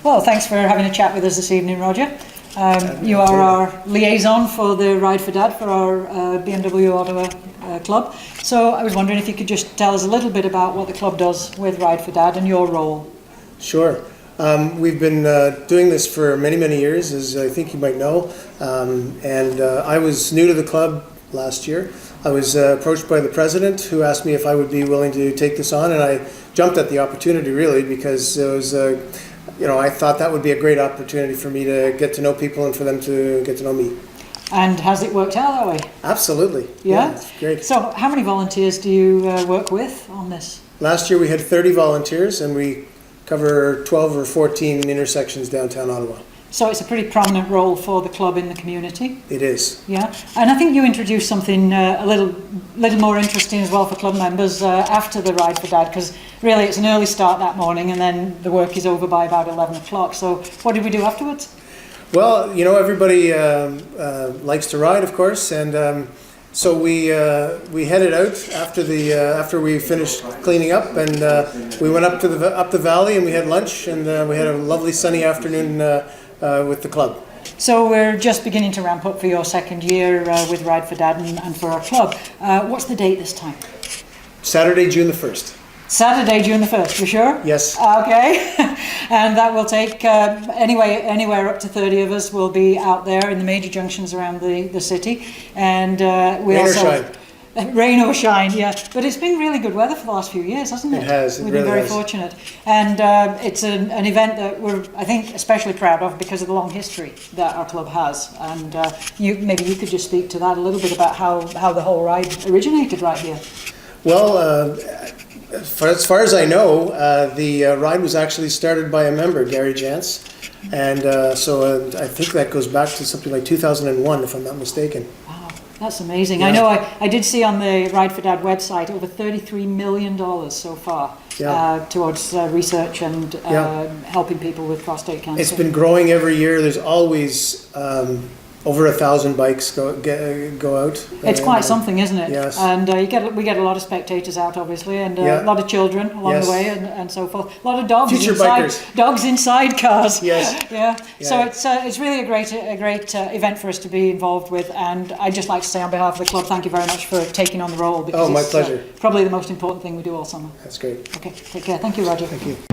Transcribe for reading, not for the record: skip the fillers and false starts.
Well, thanks for having a chat with us this evening, Roger. You are our liaison for the Ride for Dad for our BMW Ottawa club. So I was wondering if you could just tell us a little bit about what the club does with Ride for Dad and your role. Sure. We've been doing this for many, many years, as I think you might know. I was new to the club last year. I was approached by the president, who asked me if I would be willing to take this on, and I jumped at the opportunity, really, because it was, I thought that would be a great opportunity for me to get to know people and for them to get to know me. And has it worked out that way? Absolutely. Yeah? It's great. So how many volunteers do you work with on this? Last year we had 30 volunteers, and we cover 12 or 14 intersections downtown Ottawa. So it's a pretty prominent role for the club in the community. It is. Yeah, and I think you introduced something a little more interesting as well for club members after the Ride for Dad, because really it's an early start that morning and then the work is over by about 11 o'clock. So what did we do afterwards? Well, everybody likes to ride, of course, and so we headed out after we finished cleaning up, and we went up the valley and we had lunch, and we had a lovely sunny afternoon with the club. So we're just beginning to ramp up for your second year with Ride for Dad and for our club. What's the date this time? Saturday, June the 1st. Saturday, June the 1st, you sure? Yes. Okay. And that will take, anywhere up to 30 of us will be out there in the major junctions around the city. And we Rain also... or shine. Rain or shine, yeah. But it's been really good weather for the last few years, hasn't it? It has. We've been very fortunate. And it's an event that we're, I think, especially proud of because of the long history that our club has. And maybe you could just speak to that a little bit about how the whole ride originated right here. Well, as far as I know, the ride was actually started by a member, Gary Jantz. And so I think that goes back to something like 2001, if I'm not mistaken. That's amazing. Yeah. I know I did see on the Ride for Dad website over $33 million so far towards research and helping people with prostate cancer. It's been growing every year. There's always over 1,000 bikes go out. It's quite something, isn't it? Yes. And we get a lot of spectators out, obviously, and a lot of children along the way, and so forth. A lot of dogs. Future bikers. Dogs inside cars. Yes. Yeah. So it's really a great event for us to be involved with, and I'd just like to say on behalf of the club, thank you very much for taking on the role. Because my pleasure. Probably the most important thing we do all summer. That's great. Okay. Take care. Thank you, Roger. Thank you.